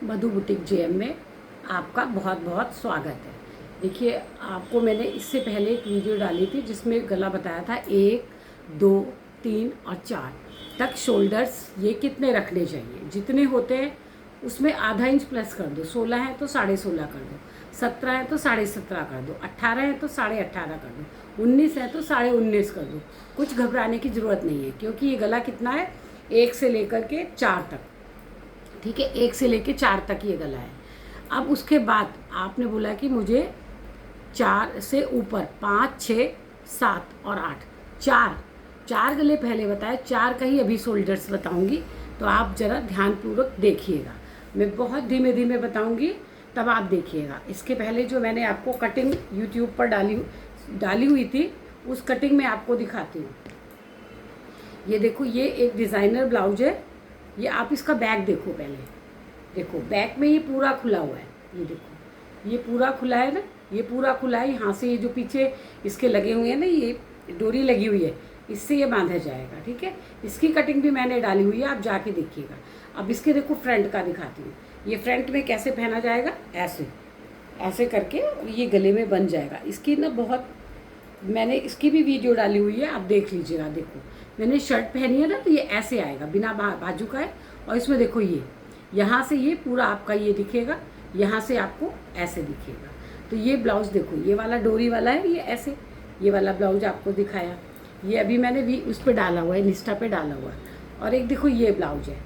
मधु boutique JM में आपका बहुत बहुत स्वागत है। देखिए, आपको मैंने इससे पहले एक वीडियो डाली थी जिसमें गला बताया था 1, 2, 3 और 4 तक शोल्डर्स ये कितने रखने चाहिए। जितने होते हैं उसमें आधा इंच प्लस कर दो। 16 है तो 16.5 कर दो, 17 है तो 17.5 कर दो, 18 है तो 18.5 कर दो, 19 है तो 19.5 कर दो। कुछ घबराने की ज़रूरत नहीं है क्योंकि ये गला कितना है, 1 से लेकर के 4 तक। ठीक है, 1 से लेके 4 तक ये गला है। अब उसके बाद आपने बोला कि मुझे 4 से ऊपर 5, 6, 7 और 8 चार गले पहले बताए। 4 का ही अभी शोल्डर्स बताऊंगी, तो आप ज़रा ध्यानपूर्वक देखिएगा। मैं बहुत धीमे धीमे बताऊंगी, तब आप देखिएगा। इसके पहले जो मैंने आपको कटिंग यूट्यूब पर डाली हुई थी, उस कटिंग में आपको दिखाती हूँ। ये देखो, ये एक डिज़ाइनर ब्लाउज है। ये आप इसका बैक देखो पहले। देखो बैक में ये पूरा खुला हुआ है। ये देखो, ये पूरा खुला है ना, ये पूरा खुला है। यहाँ से ये जो पीछे इसके लगे हुए हैं ना, ये डोरी लगी हुई है, इससे ये बांधा जाएगा। ठीक है, इसकी कटिंग भी मैंने डाली हुई है, आप जाके देखिएगा। अब इसके देखो फ्रंट का दिखाती हूँ। ये फ्रंट में कैसे पहना जाएगा, ऐसे ऐसे करके ये गले में बन जाएगा। इसकी ना बहुत, मैंने इसकी भी वीडियो डाली हुई है, आप देख लीजिएगा। देखो मैंने शर्ट पहनी है ना, तो ये ऐसे आएगा बिना बाजू का है। और इसमें देखो ये यहाँ से ये पूरा आपका ये दिखेगा, यहाँ से आपको ऐसे दिखेगा। तो ये ब्लाउज देखो, ये वाला डोरी वाला है, ये ऐसे, ये वाला ब्लाउज आपको दिखाया। ये अभी मैंने भी उस पर डाला हुआ है, इंस्टा पे डाला हुआ है। और एक देखो ये ब्लाउज है,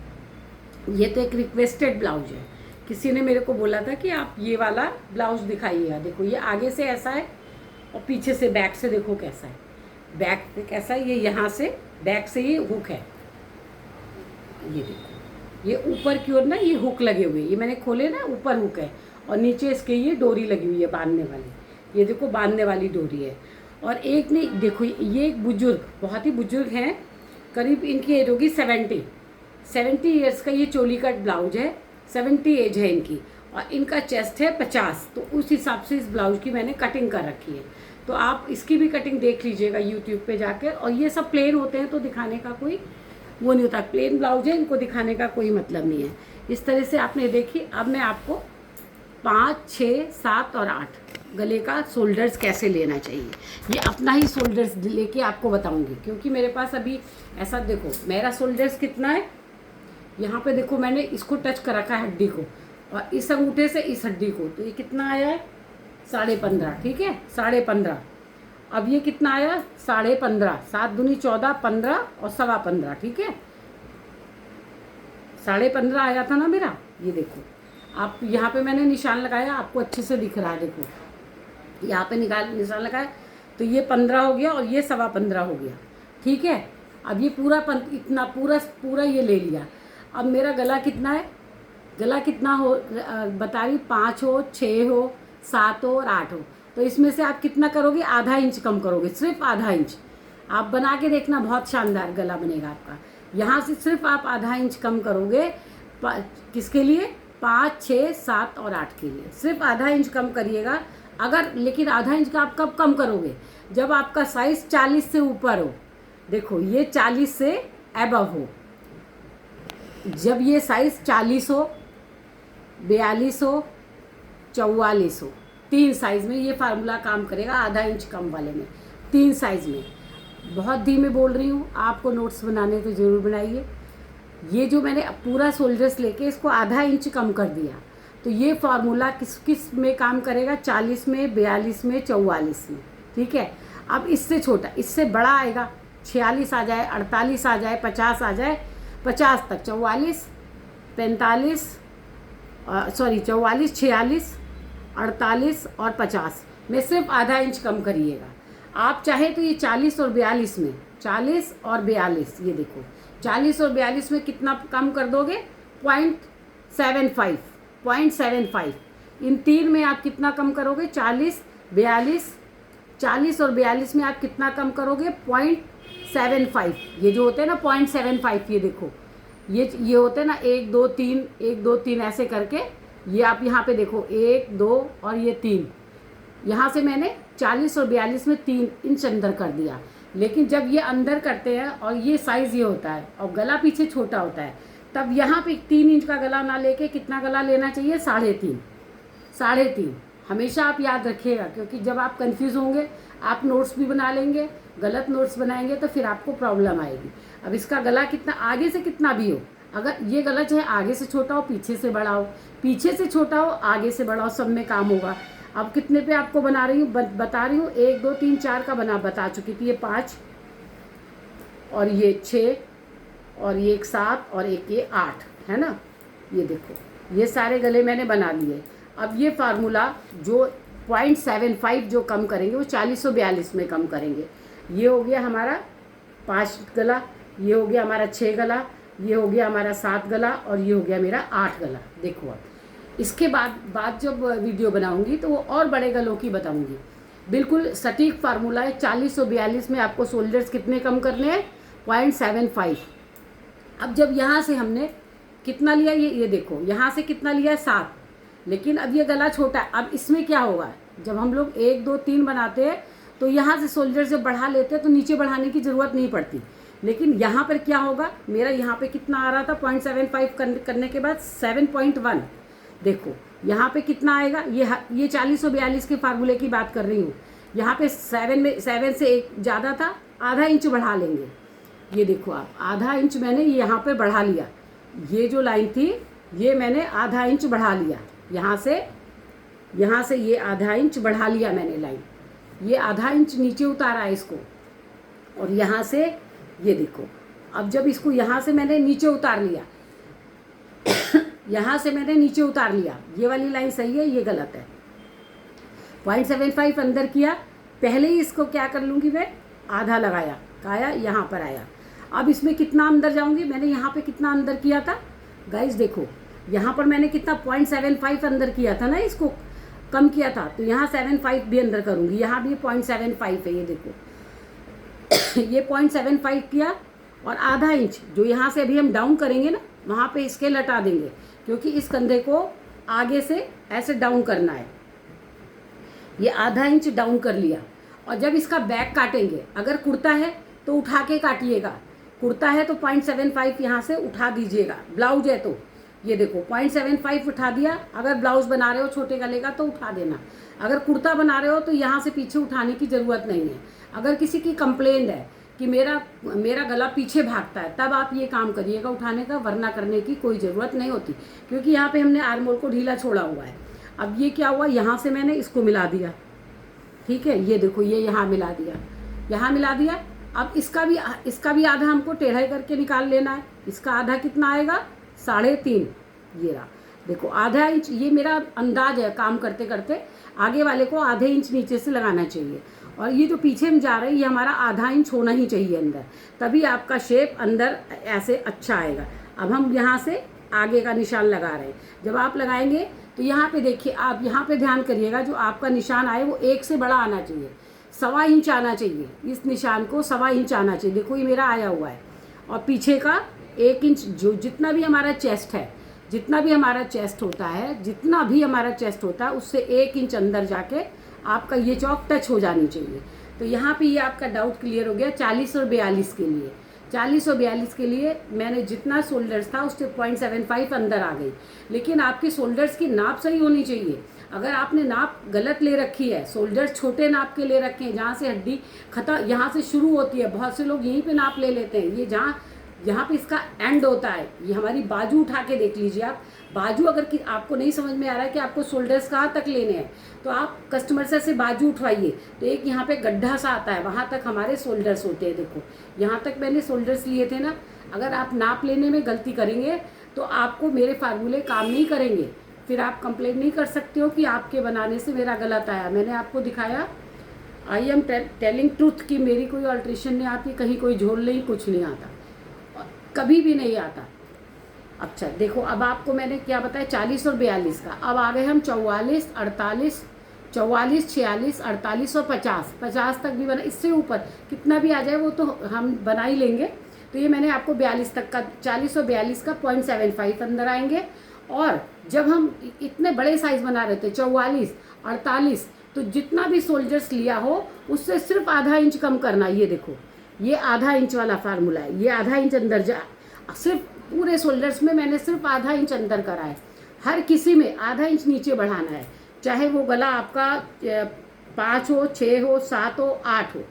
ये तो एक रिक्वेस्टेड ब्लाउज है। किसी ने मेरे को बोला था कि आप ये वाला ब्लाउज दिखाइएगा। देखो ये आगे से ऐसा है और पीछे से बैक से देखो कैसा है। बैक पे कैसा है, ये यहाँ से बैक से ये हुक है। ये देखो, ये ऊपर की ओर ना ये हुक लगे हुए, ये मैंने खोले ना, ऊपर हुक है और नीचे इसके ये डोरी लगी हुई है बांधने वाली। ये देखो बांधने वाली डोरी है। और एक ने देखो, ये एक बुजुर्ग, बहुत ही बुजुर्ग हैं, करीब इनकी एज होगी 70 ईयर्स का ये चोली कट ब्लाउज है। 70 एज है इनकी और इनका चेस्ट है 50। तो उस हिसाब से इस ब्लाउज की मैंने कटिंग कर रखी है। तो आप इसकी भी कटिंग देख लीजिएगा यूट्यूब पे जाकर। और ये सब प्लेन होते हैं तो दिखाने का कोई वो नहीं होता, प्लेन ब्लाउज है, इनको दिखाने का कोई मतलब नहीं है। इस तरह से आपने देखी। अब मैं आपको 5, 6, 7 और 8 गले का शोल्डर्स कैसे लेना चाहिए, ये अपना ही शोल्डर्स लेके आपको बताऊंगी। क्योंकि मेरे पास अभी ऐसा, देखो मेरा शोल्डर्स कितना है, यहाँ पे देखो मैंने इसको टच कर रखा है हड्डी को, और इस अंगूठे से इस हड्डी को, तो ये कितना आया है 15.5। ठीक है, 15.5। अब ये कितना आया 15.5, 7 दूनी 14, 15 और 15.25। ठीक है, 15.5 आया था ना मेरा। ये देखो, आप यहाँ पे मैंने निशान लगाया, आपको अच्छे से दिख रहा है। देखो यहाँ पे निशान लगाया, तो ये 15 हो गया और ये 15.25 हो गया। ठीक है, अब ये पूरा इतना पूरा ये ले लिया। अब मेरा गला कितना है, गला कितना हो बता रही, 5 हो, 6 हो, 7 हो और 8 हो। तो इसमें से आप कितना करोगे, आधा इंच कम करोगे, सिर्फ आधा इंच। आप बना के देखना, बहुत शानदार गला बनेगा आपका। यहाँ से सिर्फ आप आधा इंच कम करोगे। किसके लिए, 5, 6, 7 और 8 के लिए सिर्फ आधा इंच कम करिएगा। अगर, लेकिन आधा इंच का आप कब कम करोगे, जब आपका साइज 40 से ऊपर हो। देखो ये 40 से एबव हो। जब ये साइज 40 हो, 42 हो, 44 हो, 3 साइज़ में ये फार्मूला काम करेगा। आधा इंच कम वाले में 3 साइज़ में। बहुत धीमे बोल रही हूँ, आपको नोट्स बनाने तो ज़रूर बनाइए। ये जो मैंने पूरा शोल्डर्स लेके इसको आधा इंच कम कर दिया, तो ये फार्मूला किस में काम करेगा, 40 में, 42 में, 44 में। ठीक है, अब इससे छोटा, इससे बड़ा आएगा, 46 आ जाए, 48 आ जाए, 50 आ जाए, 50 तक, 44, 45, 44, 46, 48 और 50 में सिर्फ आधा इंच कम करिएगा। आप चाहे तो ये 40 और 42 में, 40 और 42, ये देखो 40 और 42 में कितना कम कर दोगे, 0.75। इन 3 में आप कितना कम करोगे, 40, 42, 40 और 42 में आप कितना कम करोगे, 0.75। ये जो होते हैं ना 0.75, ये देखो ये होते हैं ना 1, 2, 3, 1, 2, 3 ऐसे करके। ये आप यहाँ पे देखो 1, 2 और ये 3, यहाँ से मैंने 40 और 42 में 3 इंच अंदर कर दिया। लेकिन जब ये अंदर करते हैं और ये साइज़ ये होता है और गला पीछे छोटा होता है, तब यहाँ पे 3 इंच का गला ना लेके कितना गला लेना चाहिए, 3.5। 3.5 हमेशा आप याद रखिएगा, क्योंकि जब आप कंफ्यूज होंगे आप नोट्स भी बना लेंगे, गलत नोट्स बनाएंगे तो फिर आपको प्रॉब्लम आएगी। अब इसका गला कितना, आगे से कितना भी हो, अगर ये गला चाहे आगे से छोटा हो पीछे से बड़ा हो, पीछे से छोटा हो आगे से बड़ा हो, सब में काम होगा। अब कितने पे आपको बना रही हूँ, बता रही हूँ, 1 2 3 4 का बता चुकी थी, ये 5 और ये 6 और ये एक 7 और एक ये 8 है ना। ये देखो ये सारे गले मैंने बना लिए। अब ये फार्मूला जो 0.75 जो कम करेंगे वो 4042 में कम करेंगे। ये हो गया हमारा 5 गला, ये हो गया हमारा 6 गला, ये हो गया हमारा 7 गला और ये हो गया मेरा 8 गला। देखो अब इसके बाद जब वीडियो बनाऊंगी तो वो और बड़े गलों की बताऊंगी। बिल्कुल सटीक फार्मूला है। 4042 में आपको शोल्डर्स कितने कम करने हैं, 0.75। अब जब यहाँ से हमने कितना लिया, ये देखो यहाँ से कितना लिया है, 7, लेकिन अब ये गला छोटा है। अब इसमें क्या होगा, जब हम लोग 1 2 3 बनाते हैं तो यहाँ से शोल्डर से बढ़ा लेते हैं तो नीचे बढ़ाने की ज़रूरत नहीं पड़ती। लेकिन यहाँ पर क्या होगा, मेरा यहाँ पे कितना आ रहा था 0.75 करने के बाद 7.1। देखो यहाँ पे कितना आएगा, ये 4042 के फार्मूले की बात कर रही हूँ। यहाँ पे 7 से एक ज़्यादा था, आधा इंच बढ़ा लेंगे। ये देखो आप, आधा इंच मैंने यहाँ पे बढ़ा लिया। ये जो लाइन थी ये मैंने आधा इंच बढ़ा लिया, यहाँ से ये आधा इंच बढ़ा लिया मैंने लाइन। ये आधा इंच नीचे उतारा है इसको, और यहाँ से ये देखो, अब जब इसको यहाँ से मैंने नीचे उतार लिया यहाँ से मैंने नीचे उतार लिया, ये वाली लाइन सही है, ये गलत है। 0.75 अंदर किया, पहले ही इसको क्या कर लूँगी मैं, आधा लगाया, काया यहाँ पर आया। अब इसमें कितना अंदर जाऊँगी, मैंने यहाँ पे कितना अंदर किया था गाइस, देखो यहाँ पर मैंने कितना 0.75 अंदर किया था ना, इसको कम किया था, तो यहाँ 75 भी अंदर करूँगी। यहाँ भी 0.75 है, ये देखो ये 0.75 किया, और आधा इंच जो यहाँ से अभी हम डाउन करेंगे ना, वहाँ पे इसके लटा देंगे, क्योंकि इस कंधे को आगे से ऐसे डाउन करना है। ये आधा इंच डाउन कर लिया, और जब इसका बैक काटेंगे, अगर कुर्ता है तो उठा के काटिएगा, कुर्ता है तो 0.75 यहाँ से उठा दीजिएगा, ब्लाउज है तो ये देखो 0.75 उठा दिया। अगर ब्लाउज बना रहे हो छोटे गले का तो उठा देना, अगर कुर्ता बना रहे हो तो यहाँ से पीछे उठाने की ज़रूरत नहीं है। अगर किसी की कंप्लेंट है कि मेरा गला पीछे भागता है, तब आप ये काम करिएगा उठाने का, वरना करने की कोई ज़रूरत नहीं होती, क्योंकि यहाँ पे हमने आर्म होल को ढीला छोड़ा हुआ है। अब ये क्या हुआ, यहाँ से मैंने इसको मिला दिया, ठीक है, ये देखो ये यहाँ मिला दिया, यहाँ मिला दिया। अब इसका भी आधा हमको टेढ़ा करके निकाल लेना है। इसका आधा कितना आएगा, 3.5। ये रहा, देखो आधा इंच, ये मेरा अंदाज है काम करते करते, आगे वाले को आधे इंच नीचे से लगाना चाहिए, और ये जो पीछे में जा रहा है ये हमारा आधा इंच होना ही चाहिए अंदर, तभी आपका शेप अंदर ऐसे अच्छा आएगा। अब हम यहाँ से आगे का निशान लगा रहे हैं। जब आप लगाएंगे तो यहाँ पे देखिए, आप यहाँ पे ध्यान करिएगा, जो आपका निशान आए वो 1 से बड़ा आना चाहिए, 1.25 इंच आना चाहिए। इस निशान को 1.25 इंच आना चाहिए। देखो ये मेरा आया हुआ है, और पीछे का 1 इंच, जो जितना भी हमारा चेस्ट है, जितना भी हमारा चेस्ट होता है उससे 1 इंच अंदर जाके आपका ये चौक टच हो जानी चाहिए। तो यहाँ पे ये आपका डाउट क्लियर हो गया। 40 और 42 के लिए, 40 और 42 के लिए मैंने जितना शोल्डर्स था उससे 0.75 अंदर आ गई, लेकिन आपके शोल्डर्स की नाप सही होनी चाहिए। अगर आपने नाप गलत ले रखी है, शोल्डर्स छोटे नाप के ले रखे हैं, जहाँ से हड्डी यहाँ से शुरू होती है, बहुत से लोग यहीं पे नाप ले लेते हैं, ये यहाँ पे इसका एंड होता है। ये हमारी बाजू उठा के देख लीजिए आप, बाजू अगर कि आपको नहीं समझ में आ रहा है कि आपको शोल्डर्स कहाँ तक लेने हैं, तो आप कस्टमर से बाजू उठवाइए, तो एक यहाँ पे गड्ढा सा आता है, वहाँ तक हमारे शोल्डर्स होते हैं। देखो यहाँ तक मैंने शोल्डर्स लिए थे ना। अगर आप नाप लेने में गलती करेंगे तो आपको मेरे फार्मूले काम नहीं करेंगे, फिर आप कंप्लेंट नहीं कर सकते हो कि आपके बनाने से मेरा गलत आया। मैंने आपको दिखाया, आई एम टेलिंग ट्रूथ कि मेरी कोई अल्ट्रेशन नहीं आती, कहीं कोई झोल नहीं, कुछ नहीं आता, कभी भी नहीं आता। अच्छा देखो, अब आपको मैंने क्या बताया 40 और 42 का। अब आ गए हम 44, 46, 46, 48 और 50 तक भी बना। इससे ऊपर कितना भी आ जाए वो तो हम बना ही लेंगे। तो ये मैंने आपको 42 तक का, 40 और 42 का 0.75 अंदर आएंगे। और जब हम इतने बड़े साइज बना रहे थे 44, 48, तो जितना भी शोल्डर्स लिया हो उससे सिर्फ आधा इंच कम करना। ये देखो ये आधा इंच वाला फार्मूला है, ये आधा इंच अंदर जा, सिर्फ पूरे शोल्डर्स में मैंने सिर्फ आधा इंच अंदर करा है, हर किसी में आधा इंच नीचे बढ़ाना है, चाहे वो गला आपका 5 हो, 6 हो, 7 हो, 8 हो,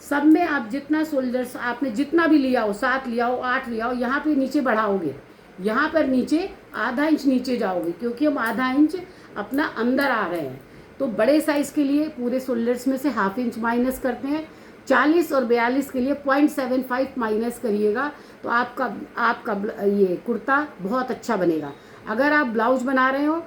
सब में आप जितना शोल्डर्स आपने जितना भी लिया हो, 7 लिया हो, 8 लिया हो, यहाँ पे नीचे बढ़ाओगे, यहाँ पर नीचे आधा इंच नीचे जाओगे, क्योंकि हम आधा इंच अपना अंदर आ रहे हैं। तो बड़े साइज़ के लिए पूरे शोल्डर्स में से ½ इंच माइनस करते हैं, 40 और 42 के लिए 0.75 माइनस करिएगा, तो आपका ये कुर्ता बहुत अच्छा बनेगा। अगर आप ब्लाउज बना रहे हो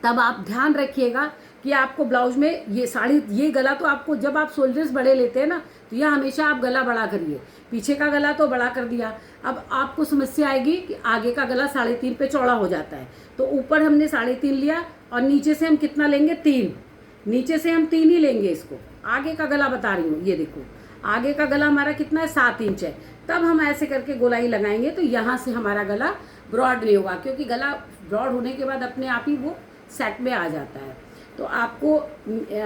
तब आप ध्यान रखिएगा कि आपको ब्लाउज में ये साड़ी, ये गला तो आपको, जब आप शोल्डर्स बड़े लेते हैं ना, तो यह हमेशा आप गला बड़ा करिए। पीछे का गला तो बड़ा कर दिया, अब आपको समस्या आएगी कि आगे का गला 3.5 पे चौड़ा हो जाता है, तो ऊपर हमने 3.5 लिया और नीचे से हम कितना लेंगे, 3, नीचे से हम 3 ही लेंगे इसको। आगे का गला बता रही हूँ, ये देखो आगे का गला हमारा कितना है, 7 इंच है, तब हम ऐसे करके गोलाई लगाएंगे, तो यहाँ से हमारा गला ब्रॉड नहीं होगा, क्योंकि गला ब्रॉड होने के बाद अपने आप ही वो सेट में आ जाता है। तो आपको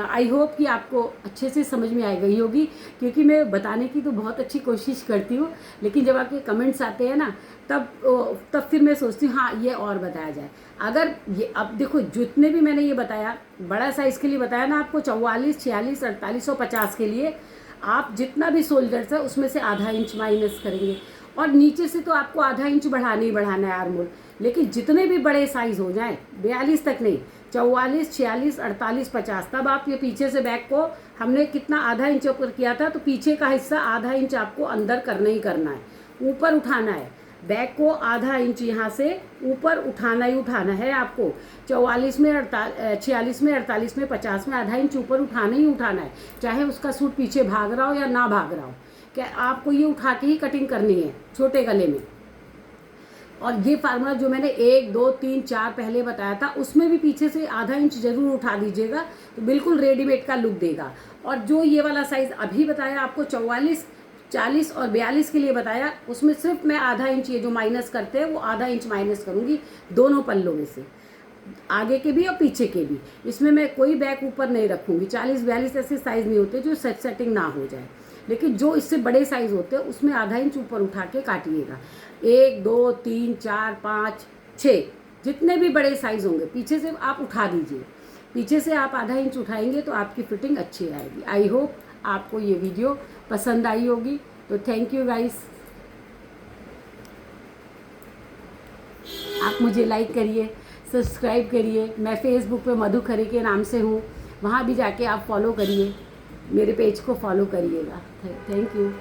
आई होप कि आपको अच्छे से समझ में आ गई होगी, क्योंकि मैं बताने की तो बहुत अच्छी कोशिश करती हूँ, लेकिन जब आपके कमेंट्स आते हैं ना, तब फिर मैं सोचती हूँ हाँ ये और बताया जाए। अगर ये अब देखो जितने भी मैंने ये बताया, बड़ा साइज़ के लिए बताया ना आपको, 44, 46, 48 और 50 के लिए आप जितना भी शोल्डर्स है उसमें से आधा इंच माइनस करेंगे, और नीचे से तो आपको आधा इंच बढ़ाना ही बढ़ाना है आर्म होल। लेकिन जितने भी बड़े साइज़ हो जाएं, 42 तक नहीं, 44, 46, 48, 50, तब आप ये पीछे से बैक को हमने कितना आधा इंच ऊपर किया था, तो पीछे का हिस्सा आधा इंच आपको अंदर करना ही करना है, ऊपर उठाना है। बैक को आधा इंच यहाँ से ऊपर उठाना ही उठाना है आपको। 44 में 46 में 48 में 50 में आधा इंच ऊपर उठाना ही उठाना है, चाहे उसका सूट पीछे भाग रहा हो या ना भाग रहा हो, क्या आपको ये उठा के ही कटिंग करनी है छोटे गले में। और ये फार्मूला जो मैंने 1, 2, 3, 4 पहले बताया था, उसमें भी पीछे से आधा इंच जरूर उठा दीजिएगा, तो बिल्कुल रेडीमेड का लुक देगा। और जो ये वाला साइज़ अभी बताया आपको 44, 40 और 42 के लिए बताया, उसमें सिर्फ मैं आधा इंच, ये जो माइनस करते हैं वो आधा इंच माइनस करूँगी दोनों पल्लों में से, आगे के भी और पीछे के भी। इसमें मैं कोई बैक ऊपर नहीं रखूँगी। 40, 42 ऐसे साइज़ नहीं होते जो सेटिंग ना हो जाए, लेकिन जो इससे बड़े साइज़ होते हैं उसमें आधा इंच ऊपर उठा के काटिएगा। 1, 2, 3, 4, 5, 6 जितने भी बड़े साइज़ होंगे पीछे से आप उठा दीजिए। पीछे से आप आधा इंच उठाएंगे तो आपकी फिटिंग अच्छी आएगी। आई होप आपको ये वीडियो पसंद आई होगी। तो थैंक यू गाइस, आप मुझे लाइक करिए, सब्सक्राइब करिए। मैं फेसबुक पे मधु खरे के नाम से हूँ, वहाँ भी जाके आप फॉलो करिए, मेरे पेज को फॉलो करिएगा। Thank you.